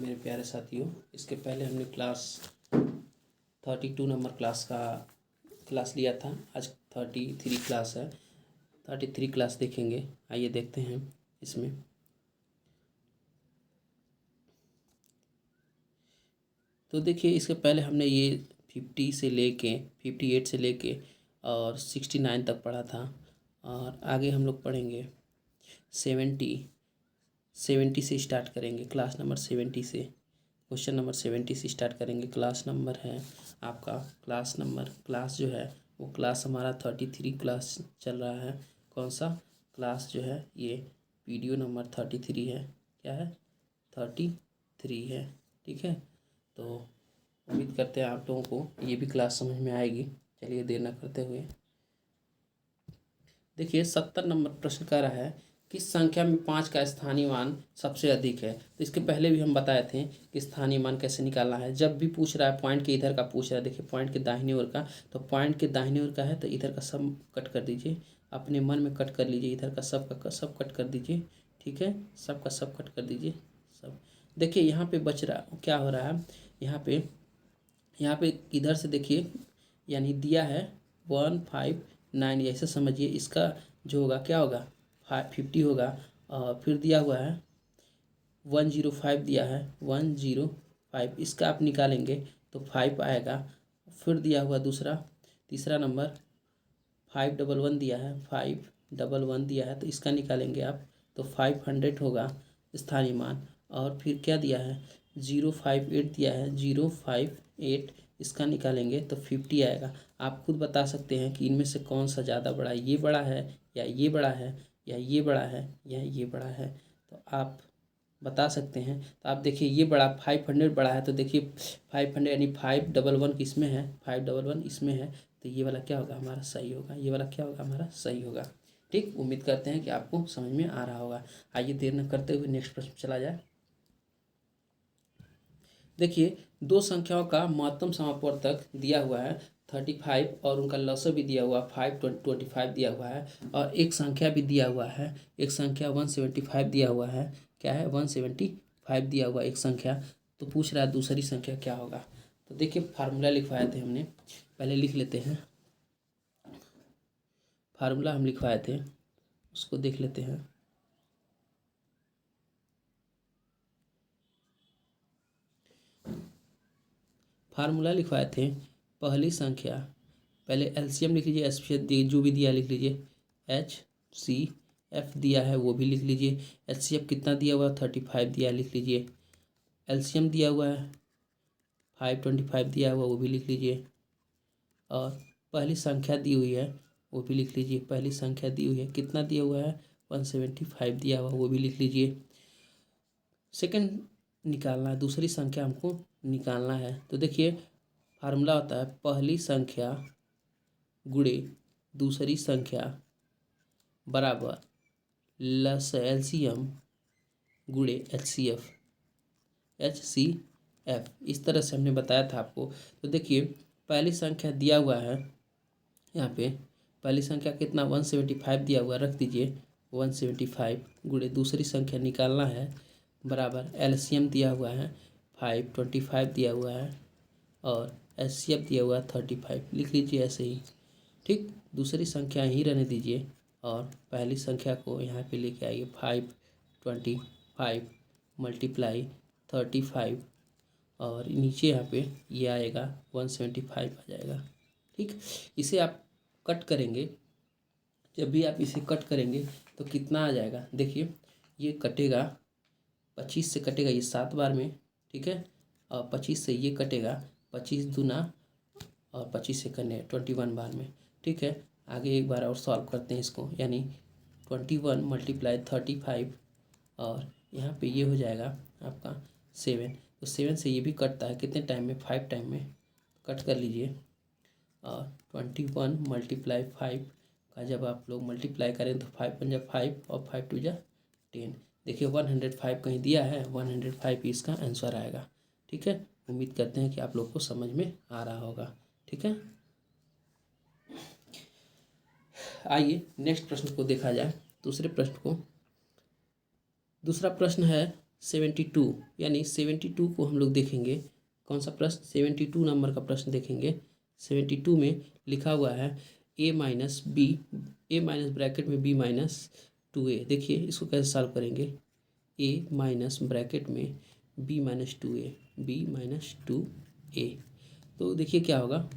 मेरे प्यारे साथियों, इसके पहले हमने क्लास 32 नंबर क्लास लिया था। आज 33 क्लास है। 33 क्लास देखेंगे। आइए देखते हैं इसमें। तो देखिए, इसके पहले हमने ये 58 से लेके और 69 तक पढ़ा था। और आगे हम लोग पढ़ेंगे 70 से स्टार्ट करेंगे। क्लास नंबर 70 से, क्वेश्चन नंबर 70 से स्टार्ट करेंगे। क्लास नंबर है आपका, क्लास जो है वो क्लास हमारा 33 क्लास चल रहा है। कौन सा क्लास जो है, ये वीडियो नंबर 33 है। क्या है? 33 है। ठीक है, तो उम्मीद करते हैं आप लोगों को ये भी क्लास समझ में आएगी। चलिए देर न करते हुए देखिए, 70 नंबर प्रश्न कह रहा है किस संख्या में 5 का स्थानीय मान सबसे अधिक है। तो इसके पहले भी हम बताए थे कि स्थानीय मान कैसे निकालना है। जब भी पूछ रहा है पॉइंट के इधर का पूछ रहा है, देखिए पॉइंट के दाहिने ओर का, तो पॉइंट के दाहिने ओर का है तो इधर का सब कट कर दीजिए, अपने मन में कट कर लीजिए। इधर का सब कट कर दीजिए। ठीक है, सब का सब कट कर दीजिए सब। देखिए यहाँ पे बच रहा क्या हो रहा है, यहाँ पे इधर से देखिए, यानी दिया है 159, ऐसे समझिए। इसका जो होगा क्या होगा, 50 होगा। और फिर दिया हुआ है 105, दिया है 105, इसका आप निकालेंगे तो 5 आएगा। फिर दिया हुआ तीसरा नंबर 511 दिया है, 511 दिया है, तो इसका निकालेंगे आप तो 500 होगा स्थानीय मान। और फिर क्या दिया है, 058 दिया है, 058, इसका निकालेंगे तो 50 आएगा। आप खुद बता सकते हैं कि इनमें से कौन सा ज़्यादा बड़ा है, ये बड़ा है या ये बड़ा है या ये बड़ा है या ये बड़ा है, तो आप बता सकते हैं। तो आप देखिए ये बड़ा 500 बड़ा है, तो देखिए 500 यानी 511 किस में है, 511 इसमें है, तो ये वाला क्या होगा हमारा सही होगा, ये वाला क्या होगा हमारा सही होगा। ठीक, उम्मीद करते हैं कि आपको समझ में आ रहा होगा। आइए देर न करते हुए नेक्स्ट प्रश्न चला जाए। देखिए, दो संख्याओं का महत्तम समापवर्तक दिया हुआ है 35 और उनका लसव भी दिया हुआ 525 दिया हुआ है। और एक संख्या भी दिया हुआ है, एक संख्या 175 दिया हुआ है। क्या है? 175 दिया हुआ एक संख्या। तो पूछ रहा है दूसरी संख्या क्या होगा। तो देखिए फार्मूला लिखवाए थे हमने, पहले लिख लेते हैं। फार्मूला हम लिखवाए थे, उसको देख लेते हैं। फार्मूला लिखवाए थे, पहली संख्या, पहले एलसीएम लिख लीजिए, एचसीएफ जो भी दिया लिख लीजिए, HCF दिया है वो भी लिख लीजिए। एचसीएफ कितना दिया हुआ, 35 दिया है, लिख लीजिए। एलसीएम दिया हुआ है 525 दिया हुआ, वो भी लिख लीजिए। और पहली संख्या दी हुई है वो भी लिख लीजिए। पहली संख्या दी हुई है, कितना दिया हुआ है, 175 दिया हुआ, वो भी लिख लीजिए। सेकंड निकालना है, दूसरी संख्या हमको निकालना है। तो देखिए फार्मूला होता है पहली संख्या गुणे दूसरी संख्या बराबर लस एलसीएम गुणे HCF। इस तरह से हमने बताया था आपको। तो देखिए पहली संख्या दिया हुआ है, यहाँ पे पहली संख्या कितना 175 दिया हुआ, रख दीजिए 175 गुणे दूसरी संख्या निकालना है बराबर एलसीएम दिया हुआ है 525 दिया हुआ है और HCF दिया हुआ है 35, लिख लीजिए ऐसे ही। ठीक, दूसरी संख्या ही रहने दीजिए और पहली संख्या को यहाँ पे लेके आइए 525 मल्टीप्लाई 35 और नीचे यहाँ पे ये आएगा 175 आ जाएगा। ठीक, इसे आप कट करेंगे, जब भी आप इसे कट करेंगे तो कितना आ जाएगा, देखिए ये कटेगा 25 से कटेगा ये 7 बार में। ठीक है, और 25 से ये कटेगा 25 दूना और 25 से करने 21 बार में। ठीक है, आगे एक बार और सॉल्व करते हैं इसको, यानी 21 मल्टीप्लाई 35 और यहाँ पे ये हो जाएगा आपका 7। तो 7 से ये भी कटता है कितने टाइम में, 5 टाइम में। कट कर लीजिए और 21 मल्टीप्लाई 5 का जब आप लोग मल्टीप्लाई करें तो 5 पंजा 5 और 5 टू जा 10। देखिए 105 कहीं दिया है, 105 इसका आंसर आएगा। ठीक है, उम्मीद करते हैं कि आप लोग को समझ में आ रहा होगा। ठीक है, आइए नेक्स्ट प्रश्न को देखा जाए। दूसरे प्रश्न को, दूसरा प्रश्न है 72, यानी 72 को हम लोग देखेंगे। कौन सा प्रश्न? 72 नंबर का प्रश्न देखेंगे। 72 में लिखा हुआ है a minus b, a minus bracket में b माइनस 2a। देखिए इसको कैसे सॉल्व करेंगे। a माइनस ब्रैकेट में b minus 2a, b minus 2a। तो देखिए क्या होगा,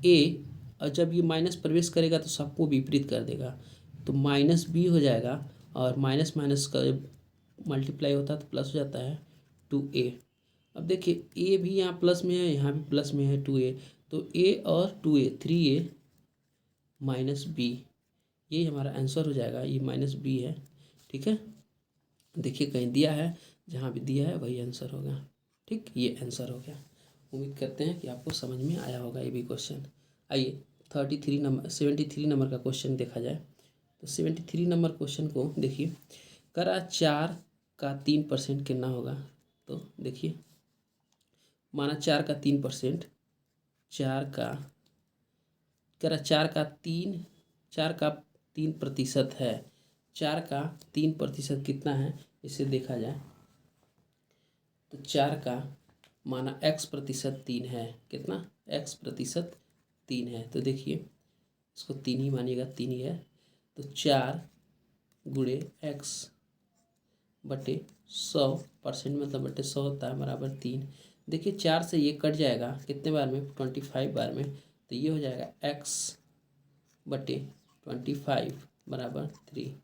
a और जब ये माइनस प्रवेश करेगा तो सबको विपरीत कर देगा, तो माइनस बी हो जाएगा, और माइनस माइनस का मल्टीप्लाई होता है तो प्लस हो जाता है 2a। अब देखिए a भी यहाँ प्लस में है, यहाँ भी प्लस में है 2a, तो a और 2a 3a माइनस बी, ये हमारा आंसर हो जाएगा। ये माइनस बी है, ठीक है। देखिए कहीं दिया है, जहाँ भी दिया है वही आंसर होगा, ठीक। ये आंसर हो गया। उम्मीद करते हैं कि आपको समझ में आया होगा ये भी क्वेश्चन। आइए 73 नंबर का क्वेश्चन देखा जाए। तो 73 नंबर क्वेश्चन को देखिए, करा 4 का 3% कितना होगा। तो देखिए माना 4 का 3%, 4 का करा 4 का 3% है। 4 का 3% कितना है, इसे देखा जाए तो 4 का माना x% 3 है। कितना? x% 3 है। तो देखिए इसको 3 ही मानिएगा, 3 ही है। तो 4 गुणे x बटे 100%, मतलब बटे 100 होता है, बराबर 3। देखिए 4 से ये कट जाएगा कितने बार में? 25 बार में। तो ये हो जाएगा x बटे 25 बराबर 3।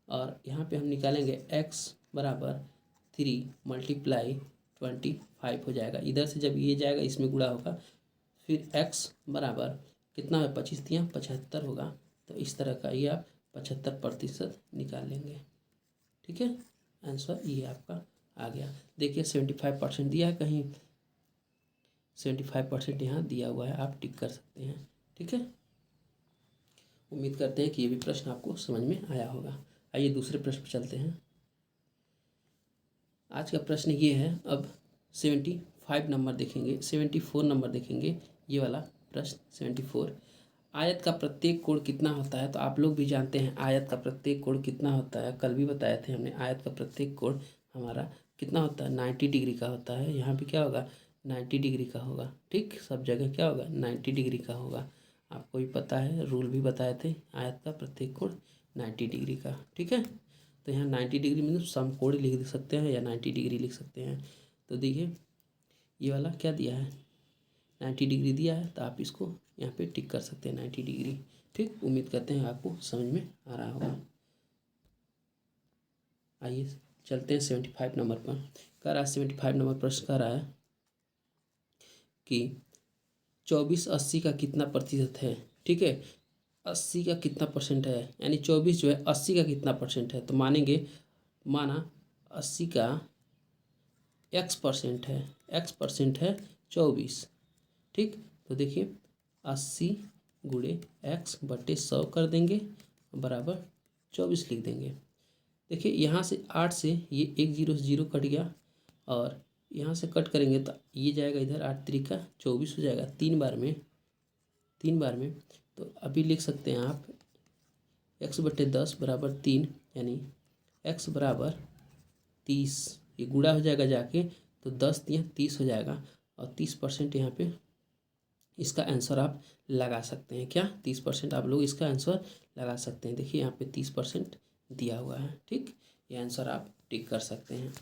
और यहाँ पे हम निकालेंगे x बराबर 3 मल्टीप्लाई 25 हो जाएगा। इधर से जब ये जाएगा इसमें गुणा होगा, फिर x बराबर कितना है? 25 × 75 होगा। तो इस तरह का ये आप 75% निकाल लेंगे, ठीक है। आंसर ये आपका आ गया। देखिए 75% दिया है, कहीं 75% यहाँ दिया हुआ है, आप टिक कर सकते हैं, ठीक है। उम्मीद करते हैं कि ये भी प्रश्न आपको समझ में आया होगा। आइए दूसरे प्रश्न पर चलते हैं। आज का प्रश्न ये है, अब 75 नंबर देखेंगे, 74 नंबर देखेंगे। ये वाला प्रश्न 74, आयत का प्रत्येक कोण कितना होता है। तो आप लोग भी जानते हैं आयत का प्रत्येक कोण कितना होता है, कल भी बताए थे हमने। आयत का प्रत्येक कोण हमारा कितना होता है? 90 डिग्री का होता है। यहाँ भी क्या होगा? 90 डिग्री का होगा, ठीक। सब जगह क्या होगा? 90 डिग्री का होगा। आपको भी पता है, रूल भी बताए थे, आयत का प्रत्येक कोण 90 डिग्री का, ठीक है। तो यहाँ 90 डिग्री मतलब समकोण लिख सकते हैं, या 90 डिग्री लिख सकते हैं। तो देखिए ये वाला क्या दिया है? 90 डिग्री दिया है, तो आप इसको यहाँ पे टिक कर सकते हैं 90 डिग्री, ठीक। उम्मीद करते हैं आपको समझ में आ रहा होगा। आइए चलते हैं 75 नंबर पर। कह रहा है 75 नंबर प्रश्न कह रहा है कि 24 80 का कितना प्रतिशत है, ठीक है। 80 का कितना परसेंट है, यानी 24 जो है 80 का कितना परसेंट है। तो मानेंगे, माना 80 का x% है, x% है 24, ठीक। तो देखिए 80 गुणे x बटे 100 कर देंगे, बराबर 24 लिख देंगे। देखिए यहाँ से 8 से ये 1 0 से 0 कट गया, और यहाँ से कट करेंगे तो ये जाएगा इधर, 8 3 24 हो जाएगा 3 बार में, 3 बार में। तो अभी लिख सकते हैं आप x बटे 10 बराबर 3, यानी x बराबर 30। ये गुणा हो जाएगा जाके, तो 10 × 30 हो जाएगा, और 30% यहाँ पे इसका आंसर आप लगा सकते हैं। क्या? 30% आप लोग इसका आंसर लगा सकते हैं। देखिए यहाँ पे 30% दिया हुआ है, ठीक। ये आंसर आप टिक कर सकते हैं।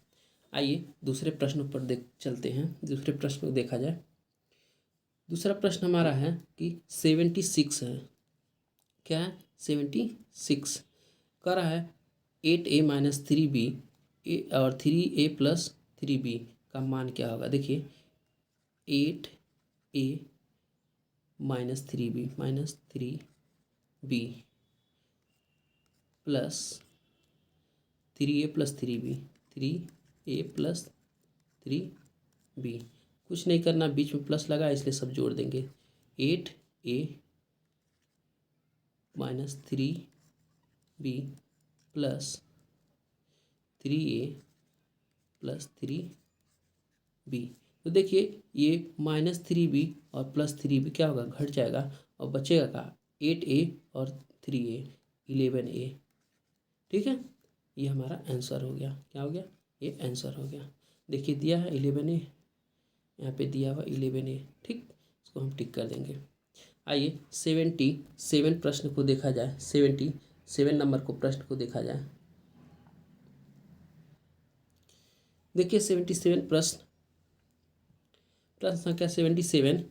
आइए दूसरे प्रश्न पर चलते हैं। दूसरे प्रश्न को देखा जाए। दूसरा प्रश्न हमारा है कि 76 है। क्या है? 76 कह रहा है 8a माइनस 3b और 3a प्लस 3b का मान क्या होगा। देखिए 8a minus 3b plus 3a plus 3b, 3a plus 3b। कुछ नहीं करना, बीच में प्लस लगा इसलिए सब जोड़ देंगे। 8a minus 3b plus 3a plus 3b। तो देखिए ये माइनस 3b और प्लस 3b क्या होगा? घट जाएगा, और बचेगा का 8a और 3a 11a, ठीक है। ये हमारा आंसर हो गया। क्या हो गया? ये आंसर हो गया। देखिए दिया है 11A, यहाँ पे दिया हुआ 11A। ठीक, इसको हम टिक कर देंगे। आइए 77 प्रश्न को देखा जाए, 77 नंबर को प्रश्न को देखा जाए। देखिए 77 प्रश्न संख्या 77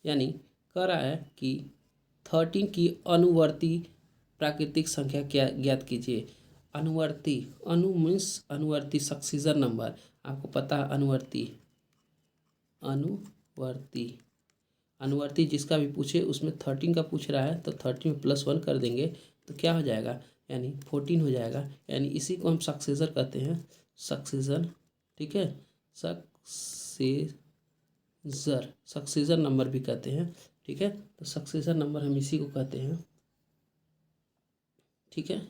यानी कह रहा है कि 13 की अनुवर्ती प्राकृतिक संख्या क्या ज्ञात कीजिए। अनुवर्ती, अनु मीन्स अनुवर्ती, सक्सीजर नंबर, आपको पता है अनुवर्ती। अनुवर्ती जिसका भी पूछे उसमें 13 का पूछ रहा है तो 13 में +1 कर देंगे तो क्या हो जाएगा, यानी 14 हो जाएगा। यानी इसी को हम सक्सीजर कहते हैं, सक्सीजर। ठीक है, सक्सीजर नंबर भी कहते हैं। ठीक है, तो सक्सीजर नंबर हम इसी को कहते हैं। ठीक है,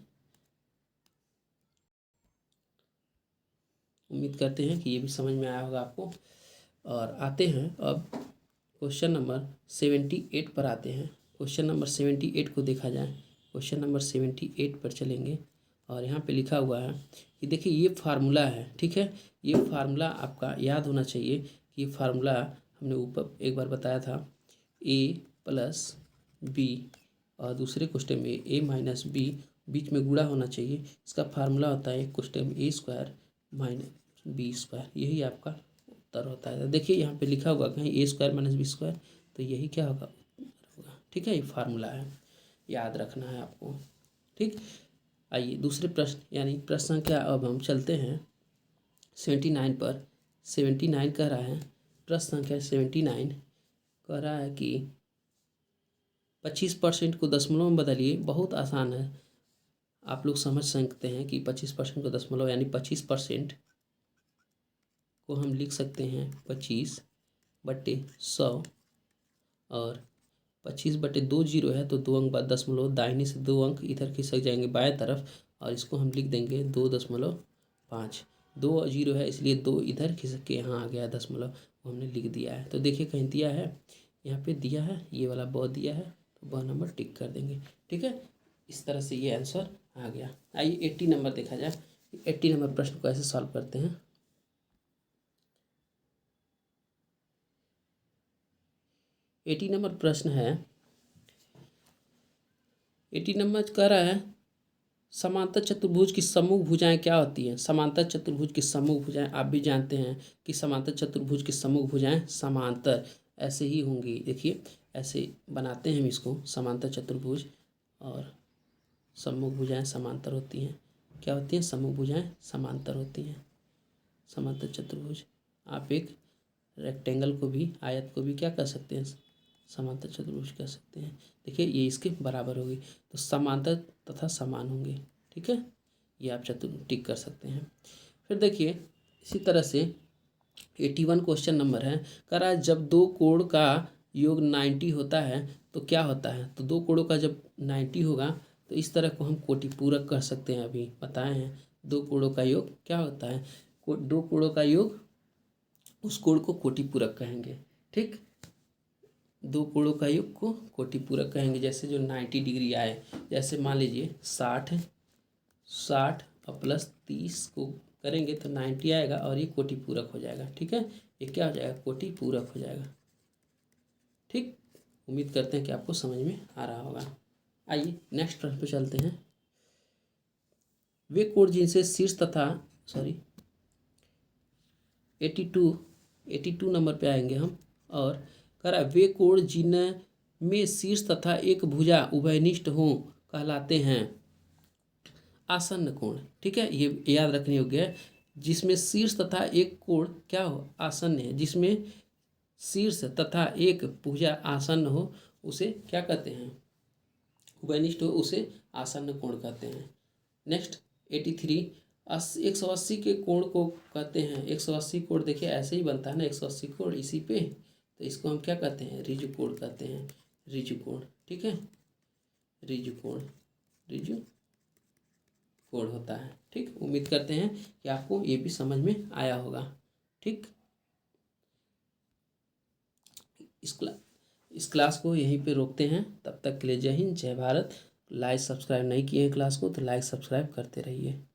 उम्मीद करते हैं कि ये भी समझ में आया होगा आपको। और आते हैं अब क्वेश्चन नंबर 78 पर आते हैं। क्वेश्चन नंबर 78 को देखा जाए। क्वेश्चन नंबर 78 पर चलेंगे और यहाँ पे लिखा हुआ है कि देखिए ये फार्मूला है। ठीक है, ये फार्मूला आपका याद होना चाहिए कि ये फार्मूला हमने ऊपर एक बार बताया था, a+b और दूसरे क्वेश्चन में a-b, बीच में गुणा होना चाहिए। इसका फार्मूला होता है क्वेश्चन में a² - b²। यही आपका उत्तर होता है। देखिए यहाँ पे लिखा हुआ कहीं a² - b², तो यही क्या होगा, होगा। ठीक है, ये फार्मूला है, याद रखना है आपको। ठीक, आइए दूसरे प्रश्न यानी प्रश्न संख्या, अब हम चलते हैं 79 पर। 79 कह रहा है, प्रश्न संख्या 79 कह रहा है कि 25% को दशमलव में बदलिए। बहुत आसान है, आप लोग समझ सकते हैं कि 25% को दशमलव यानी 25% को हम लिख सकते हैं 25/100 और 25/2 जीरो है तो 2 अंक बाद दशमलव, दाहिने से 2 अंक इधर खिसक जाएंगे बाएं तरफ और इसको हम लिख देंगे 2.5। 2 जीरो है इसलिए 2 इधर खिसक के यहाँ आ गया दशमलव, वो हमने लिख दिया है। तो देखिए कहीं दिया है, यहाँ पे दिया है, ये वाला ब दिया है तो ब नंबर टिक कर देंगे। ठीक है, इस तरह से ये आंसर आ गया। आइए 80 नंबर देखा जाए। 80 नंबर प्रश्न को ऐसे सॉल्व करते हैं। 80 नंबर प्रश्न है, 80 नंबर कह रहा है समांतर चतुर्भुज की सम्मुख भुजाएं क्या होती हैं। समांतर चतुर्भुज की सम्मुख भुजाएं आप भी जानते हैं कि समांतर चतुर्भुज की सम्मुख भुजाएं समांतर ऐसे ही होंगी। देखिए ऐसे बनाते हैं हम इसको, समांतर चतुर्भुज और सम्मुख भुजाएं समांतर होती हैं। क्या होती हैं, सम्मुख भुजाएं समांतर होती हैं। समांतर चतुर्भुज, आप एक रेक्टेंगल को भी, आयत को भी क्या कर सकते हैं, समांतर चतुर्भुज कह सकते हैं। देखिए ये इसके बराबर होगी तो समांतर तथा समान होंगे। ठीक है, ये आप टिक कर सकते हैं। फिर देखिए इसी तरह से 81 क्वेश्चन नंबर है, कह रहा है जब दो कोण का योग 90 होता है तो क्या होता है। तो दो कोणों का जब 90 होगा तो इस तरह को हम कोटि पूरक कह सकते हैं। अभी बताए हैं दो कोणों का योग क्या होता है, दो कोणों का योग, उस कोण को कोटि पूरक कहेंगे। ठीक, दो कोणों का योग को कोटि पूरक कहेंगे। जैसे जो 90 डिग्री आए, जैसे मान लीजिए 60 और +30 को करेंगे तो 90 आएगा और ये कोटि पूरक हो जाएगा। ठीक है, ये क्या हो जाएगा, कोटि पूरक हो जाएगा। ठीक, उम्मीद करते हैं कि आपको समझ में आ रहा होगा। आइए नेक्स्ट प्रश्न पे चलते हैं। वे कोण जिनसे शीर्ष तथा 82 नंबर पे आएंगे हम, और कह रहा है वे कोण जिनमें शीर्ष तथा एक भुजा उभयनिष्ठ हों कहलाते हैं आसन्न कोण। ठीक है, ये याद रखने योग्य है। जिसमें शीर्ष तथा एक कोण क्या हो, आसन्न है। जिसमें शीर्ष तथा एक भुजा आसन्न हो उसे क्या कहते हैं, उभयनिष्ठ हो, उसे आसन्न कोण कहते हैं। नेक्स्ट 83, 180 के कोण को कहते हैं, 180 कोण देखिए ऐसे ही बनता है ना, 180 कोण इसी पे, तो इसको हम क्या कहते हैं, ऋजु कोण कहते हैं, ऋजु कोण। ठीक है, ऋजु कोण, ऋजु कोण होता है। ठीक, उम्मीद करते हैं कि आपको ये भी समझ में आया होगा। ठीक, इस क्लास को यहीं पे रोकते हैं। तब तक के लिए जय हिंद, जय भारत। लाइक सब्सक्राइब नहीं किए हैं क्लास को तो लाइक सब्सक्राइब करते रहिए।